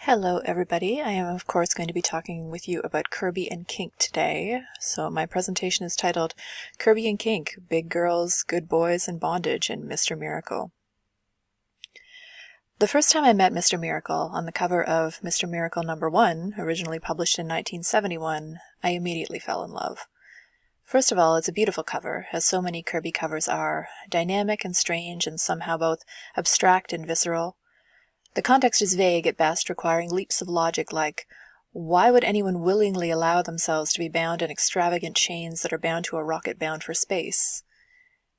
Hello everybody, I am of course going to be talking with you about Kirby and Kink today. So my presentation is titled Kirby and Kink, Big Girls, Good Boys, and Bondage in Mr. Miracle. The first time I met Mr. Miracle on the cover of Mr. Miracle #1, originally published in 1971, I immediately fell in love. First of all, it's a beautiful cover, as so many Kirby covers are, dynamic and strange and somehow both abstract and visceral. The context is vague at best, requiring leaps of logic like, why would anyone willingly allow themselves to be bound in extravagant chains that are bound to a rocket bound for space?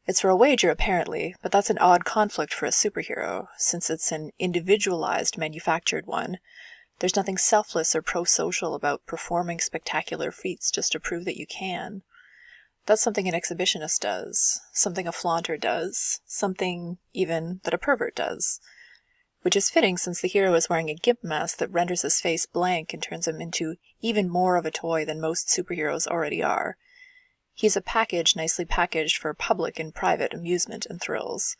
It's for a wager, apparently, but that's an odd conflict for a superhero, since it's an individualized, manufactured one. There's nothing selfless or pro-social about performing spectacular feats just to prove that you can. That's something an exhibitionist does, something a flaunter does, something, even, that a pervert does. Which is fitting since the hero is wearing a gimp mask that renders his face blank and turns him into even more of a toy than most superheroes already are. He's a package nicely packaged for public and private amusement and thrills.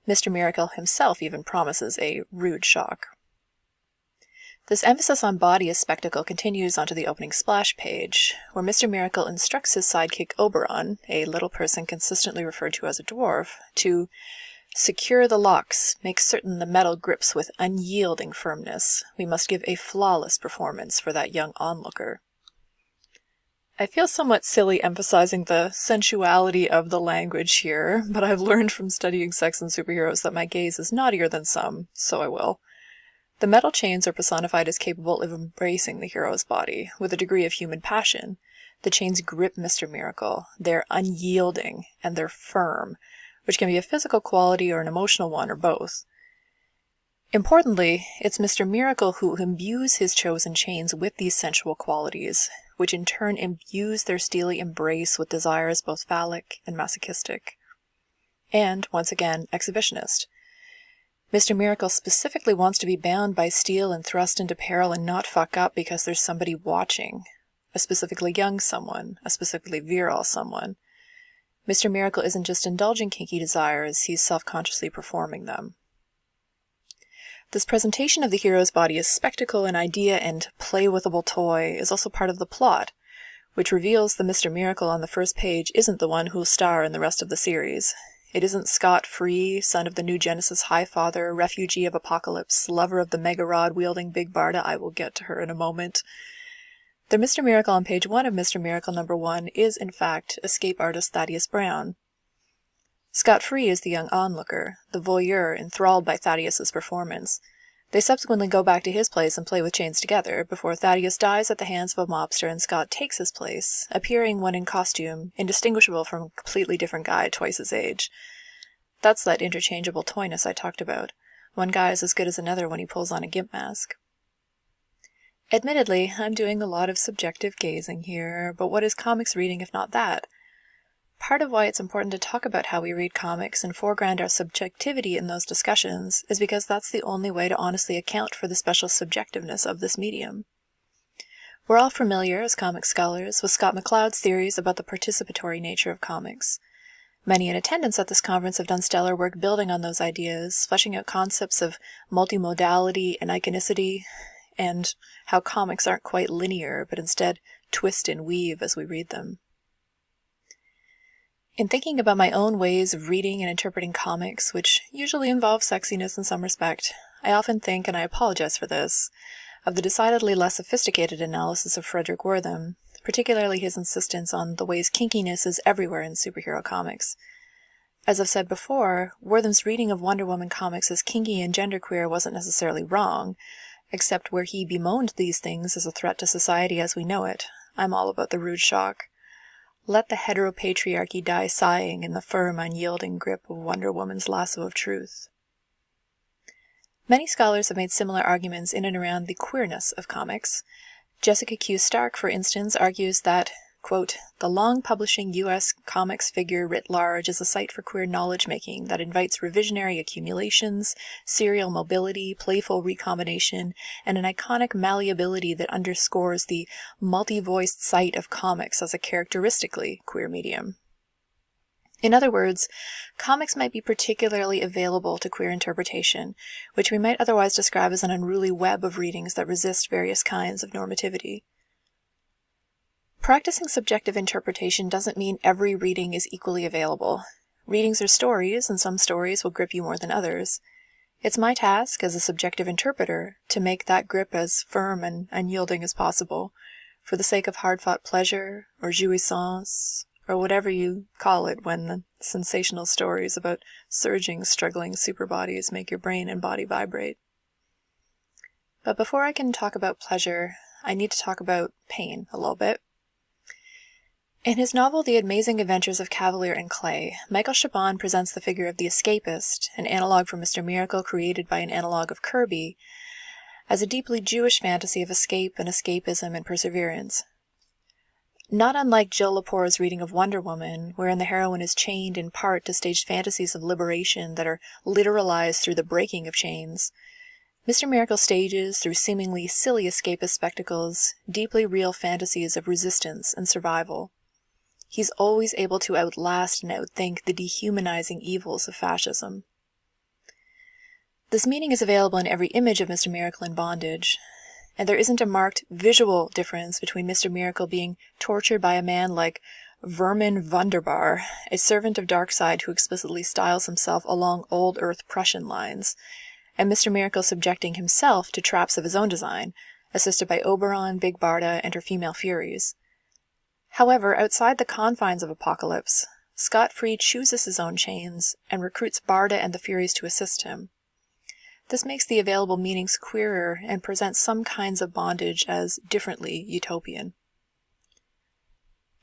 Mr. Miracle himself even promises a rude shock. This emphasis on body as spectacle continues onto the opening splash page, where Mr. Miracle instructs his sidekick Oberon, a little person consistently referred to as a dwarf, to secure the locks, make certain the metal grips with unyielding firmness. We must give a flawless performance for that young onlooker. I feel somewhat silly emphasizing the sensuality of the language here, but I've learned from studying sex and superheroes that my gaze is naughtier than some, so I will. The metal chains are personified as capable of embracing the hero's body, with a degree of human passion. The chains grip Mr. Miracle. They're unyielding, and they're firm, which can be a physical quality or an emotional one, or both. Importantly, it's Mr. Miracle who imbues his chosen chains with these sensual qualities, which in turn imbues their steely embrace with desires both phallic and masochistic. And, once again, exhibitionist. Mr. Miracle specifically wants to be bound by steel and thrust into peril and not fuck up because there's somebody watching. A specifically young someone, a specifically virile someone. Mr. Miracle isn't just indulging kinky desires, he's self-consciously performing them. This presentation of the hero's body as spectacle and idea and play-withable toy is also part of the plot, which reveals the Mr. Miracle on the first page isn't the one who'll star in the rest of the series. It isn't Scott Free, son of the New Genesis High Father, refugee of Apocalypse, lover of the Mega-Rod-wielding Big Barda. I will get to her in a moment. The Mr. Miracle on page 1 of Mr. Miracle #1 is, in fact, escape artist Thaddeus Brown. Scott Free is the young onlooker, the voyeur enthralled by Thaddeus's performance. They subsequently go back to his place and play with chains together, before Thaddeus dies at the hands of a mobster and Scott takes his place, appearing when in costume, indistinguishable from a completely different guy twice his age. That's that interchangeable toyness I talked about. One guy is as good as another when he pulls on a gimp mask. Admittedly, I'm doing a lot of subjective gazing here, but what is comics reading if not that? Part of why it's important to talk about how we read comics and foreground our subjectivity in those discussions is because that's the only way to honestly account for the special subjectiveness of this medium. We're all familiar, as comic scholars, with Scott McCloud's theories about the participatory nature of comics. Many in attendance at this conference have done stellar work building on those ideas, fleshing out concepts of multimodality and iconicity, and how comics aren't quite linear, but instead twist and weave as we read them. In thinking about my own ways of reading and interpreting comics, which usually involve sexiness in some respect, I often think, and I apologize for this, of the decidedly less sophisticated analysis of Frederick Wortham, particularly his insistence on the ways kinkiness is everywhere in superhero comics. As I've said before, Wortham's reading of Wonder Woman comics as kinky and genderqueer wasn't necessarily wrong, except where he bemoaned these things as a threat to society as we know it. I'm all about the rude shock. Let the heteropatriarchy die sighing in the firm, unyielding grip of Wonder Woman's lasso of truth. Many scholars have made similar arguments in and around the queerness of comics. Jessica Q. Stark, for instance, argues that, quote, the long-publishing U.S. comics figure writ large is a site for queer knowledge-making that invites revisionary accumulations, serial mobility, playful recombination, and an iconic malleability that underscores the multi-voiced site of comics as a characteristically queer medium. In other words, comics might be particularly available to queer interpretation, which we might otherwise describe as an unruly web of readings that resist various kinds of normativity. Practicing subjective interpretation doesn't mean every reading is equally available. Readings are stories, and some stories will grip you more than others. It's my task as a subjective interpreter to make that grip as firm and unyielding as possible, for the sake of hard-fought pleasure, or jouissance, or whatever you call it when the sensational stories about surging, struggling superbodies make your brain and body vibrate. But before I can talk about pleasure, I need to talk about pain a little bit. In his novel The Amazing Adventures of Cavalier and Clay, Michael Chabon presents the figure of the escapist, an analog for Mr. Miracle created by an analog of Kirby, as a deeply Jewish fantasy of escape and escapism and perseverance. Not unlike Jill Lepore's reading of Wonder Woman, wherein the heroine is chained in part to staged fantasies of liberation that are literalized through the breaking of chains, Mr. Miracle stages, through seemingly silly escapist spectacles, deeply real fantasies of resistance and survival. He's always able to outlast and outthink the dehumanizing evils of fascism. This meaning is available in every image of Mr. Miracle in Bondage, and there isn't a marked visual difference between Mr. Miracle being tortured by a man like Vermin Wunderbar, a servant of Darkseid who explicitly styles himself along old Earth Prussian lines, and Mr. Miracle subjecting himself to traps of his own design, assisted by Oberon, Big Barda, and her female Furies. However, outside the confines of Apocalypse, Scott Free chooses his own chains and recruits Barda and the Furies to assist him. This makes the available meanings queerer and presents some kinds of bondage as differently utopian.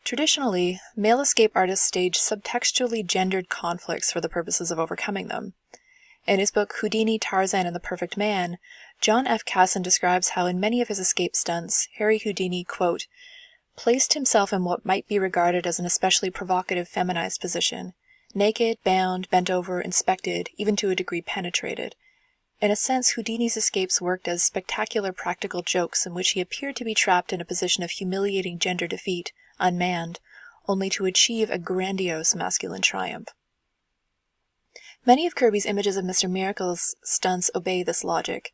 Traditionally, male escape artists stage subtextually gendered conflicts for the purposes of overcoming them. In his book Houdini, Tarzan, and the Perfect Man, John F. Casson describes how in many of his escape stunts, Harry Houdini, quote, placed himself in what might be regarded as an especially provocative feminized position, naked, bound, bent over, inspected, even to a degree penetrated. In a sense, Houdini's escapes worked as spectacular practical jokes in which he appeared to be trapped in a position of humiliating gender defeat, unmanned, only to achieve a grandiose masculine triumph. Many of Kirby's images of Mr. Miracle's stunts obey this logic.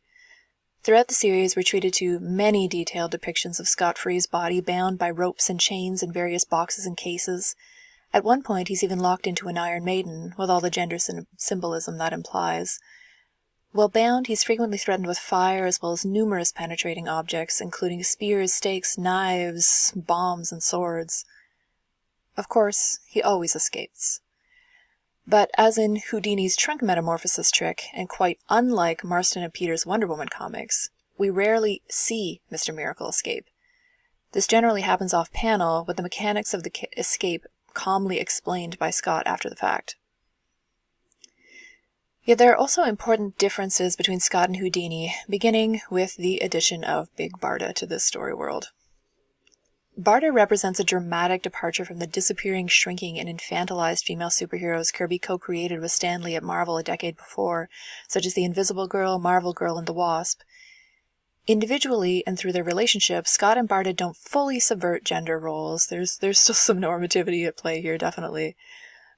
Throughout the series, we're treated to many detailed depictions of Scott Free's body bound by ropes and chains in various boxes and cases. At one point, he's even locked into an Iron Maiden, with all the gender symbolism that implies. While bound, he's frequently threatened with fire as well as numerous penetrating objects, including spears, stakes, knives, bombs, and swords. Of course, he always escapes. But as in Houdini's trunk metamorphosis trick, and quite unlike Marston and Peters' Wonder Woman comics, we rarely see Mr. Miracle escape. This generally happens off-panel, with the mechanics of the escape calmly explained by Scott after the fact. Yet there are also important differences between Scott and Houdini, beginning with the addition of Big Barda to this story world. Barda represents a dramatic departure from the disappearing, shrinking, and infantilized female superheroes Kirby co-created with Stan Lee at Marvel a decade before, such as the Invisible Girl, Marvel Girl, and the Wasp. Individually and through their relationship, Scott and Barda don't fully subvert gender roles. There's still some normativity at play here, definitely.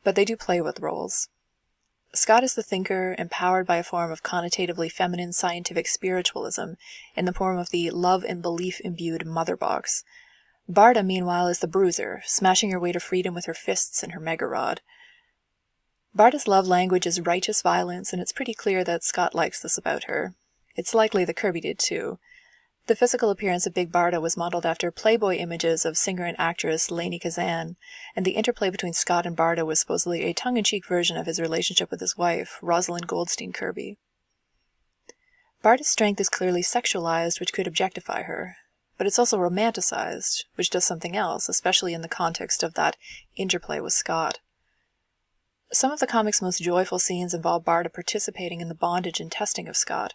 But they do play with roles. Scott is the thinker, empowered by a form of connotatively feminine scientific spiritualism in the form of the love and belief-imbued mother box. Barda, meanwhile, is the bruiser, smashing her way to freedom with her fists and her mega-rod. Barda's love language is righteous violence, and it's pretty clear that Scott likes this about her. It's likely that Kirby did too. The physical appearance of Big Barda was modeled after Playboy images of singer and actress Lainie Kazan, and the interplay between Scott and Barda was supposedly a tongue-in-cheek version of his relationship with his wife, Rosalind Goldstein Kirby. Barda's strength is clearly sexualized, which could objectify her. But it's also romanticized, which does something else, especially in the context of that interplay with Scott. Some of the comic's most joyful scenes involve Barda participating in the bondage and testing of Scott.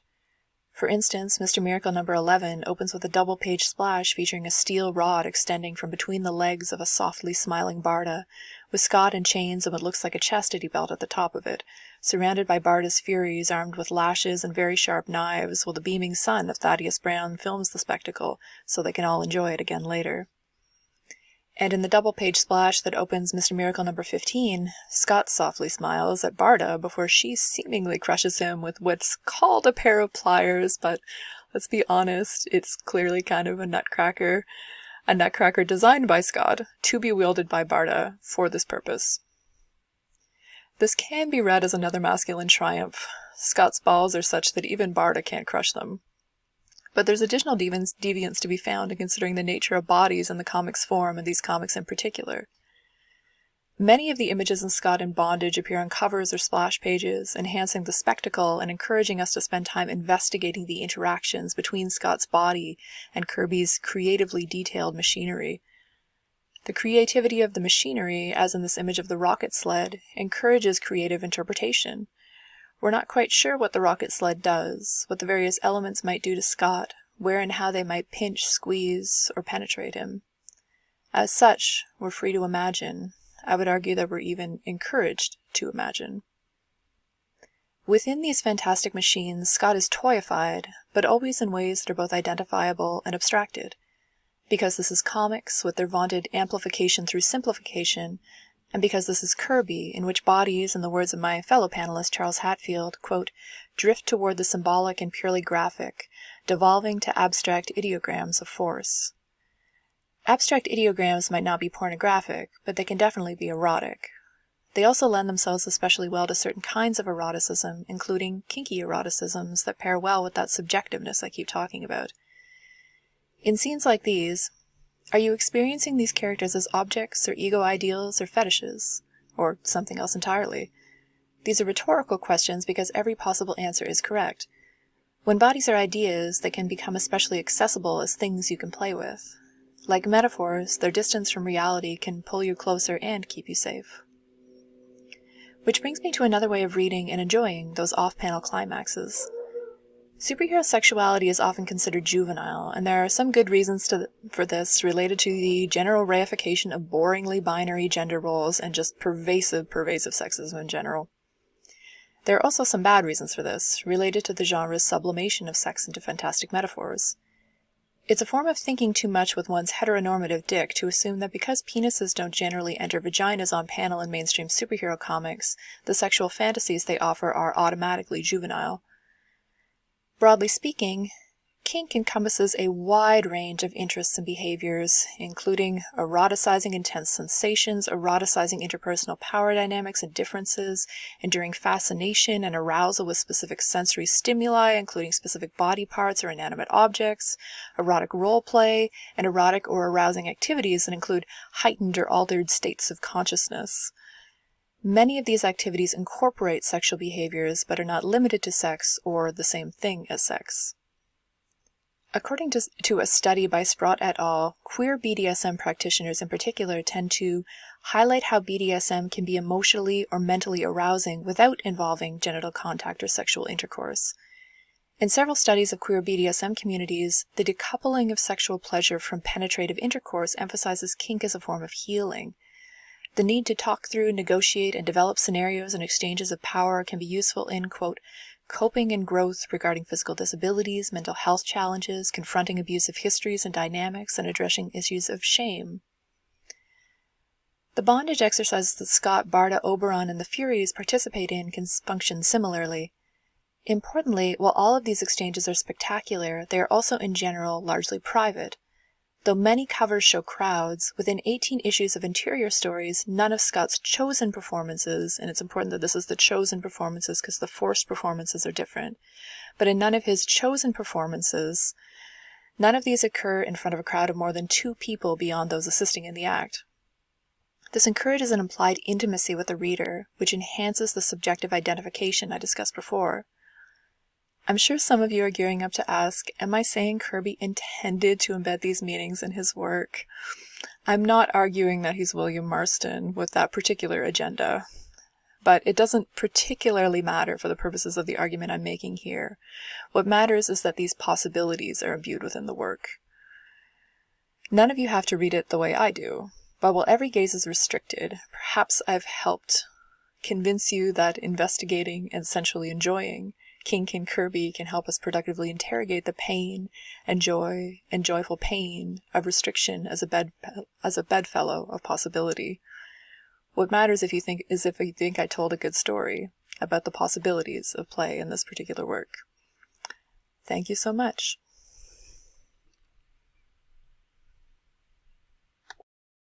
For instance, Mr. Miracle number 11 opens with a double-page splash featuring a steel rod extending from between the legs of a softly smiling Barda, with Scott in chains and what looks like a chastity belt at the top of it, surrounded by Barda's Furies armed with lashes and very sharp knives, while the beaming son of Thaddeus Brown films the spectacle so they can all enjoy it again later. And in the double-page splash that opens Mr. Miracle number 15, Scott softly smiles at Barda before she seemingly crushes him with what's called a pair of pliers, but let's be honest, it's clearly kind of a nutcracker designed by Scott to be wielded by Barda for this purpose. This can be read as another masculine triumph. Scott's balls are such that even Barda can't crush them. But there's additional deviance to be found in considering the nature of bodies in the comics form, and these comics in particular. Many of the images in Scott and Bondage appear on covers or splash pages, enhancing the spectacle and encouraging us to spend time investigating the interactions between Scott's body and Kirby's creatively detailed machinery. The creativity of the machinery, as in this image of the rocket sled, encourages creative interpretation. We're not quite sure what the rocket sled does, what the various elements might do to Scott, where and how they might pinch, squeeze, or penetrate him. As such, we're free to imagine. I would argue that we're even encouraged to imagine. Within these fantastic machines, Scott is toyified, but always in ways that are both identifiable and abstracted. Because this is comics with their vaunted amplification through simplification, and because this is Kirby, in which bodies, in the words of my fellow panelist Charles Hatfield, quote, drift toward the symbolic and purely graphic, devolving to abstract ideograms of force. Abstract ideograms might not be pornographic, but they can definitely be erotic. They also lend themselves especially well to certain kinds of eroticism, including kinky eroticisms that pair well with that subjectiveness I keep talking about. In scenes like these, are you experiencing these characters as objects or ego ideals or fetishes, or something else entirely? These are rhetorical questions because every possible answer is correct. When bodies are ideas, they can become especially accessible as things you can play with. Like metaphors, their distance from reality can pull you closer and keep you safe. Which brings me to another way of reading and enjoying those off-panel climaxes. Superhero sexuality is often considered juvenile, and there are some good reasons for this related to the general reification of boringly binary gender roles and just pervasive sexism in general. There are also some bad reasons for this, related to the genre's sublimation of sex into fantastic metaphors. It's a form of thinking too much with one's heteronormative dick to assume that because penises don't generally enter vaginas on panel in mainstream superhero comics, the sexual fantasies they offer are automatically juvenile. Broadly speaking, kink encompasses a wide range of interests and behaviors, including eroticizing intense sensations, eroticizing interpersonal power dynamics and differences, enduring fascination and arousal with specific sensory stimuli, including specific body parts or inanimate objects, erotic role play, and erotic or arousing activities that include heightened or altered states of consciousness. Many of these activities incorporate sexual behaviors but are not limited to sex or the same thing as sex. According to a study by Sprott et al., queer BDSM practitioners in particular tend to highlight how BDSM can be emotionally or mentally arousing without involving genital contact or sexual intercourse. In several studies of queer BDSM communities, the decoupling of sexual pleasure from penetrative intercourse emphasizes kink as a form of healing. The need to talk through, negotiate, and develop scenarios and exchanges of power can be useful in, quote, coping and growth regarding physical disabilities, mental health challenges, confronting abusive histories and dynamics, and addressing issues of shame. The bondage exercises that Scott, Barda, Oberon, and the Furies participate in can function similarly. Importantly, while all of these exchanges are spectacular, they are also in general largely private. Though many covers show crowds, within 18 issues of interior stories, none of Scott's chosen performances, and it's important that this is the chosen performances because the forced performances are different, but in none of his chosen performances, none of these occur in front of a crowd of more than 2 people beyond those assisting in the act. This encourages an implied intimacy with the reader, which enhances the subjective identification I discussed before. I'm sure some of you are gearing up to ask, am I saying Kirby intended to embed these meanings in his work? I'm not arguing that he's William Marston with that particular agenda, but it doesn't particularly matter for the purposes of the argument I'm making here. What matters is that these possibilities are imbued within the work. None of you have to read it the way I do, but while every gaze is restricted, perhaps I've helped convince you that investigating and sensually enjoying Kink and Kirby can help us productively interrogate the pain and joy and joyful pain of restriction as a bedfellow of possibility. What matters if you think I told a good story about the possibilities of play in this particular work. Thank you so much.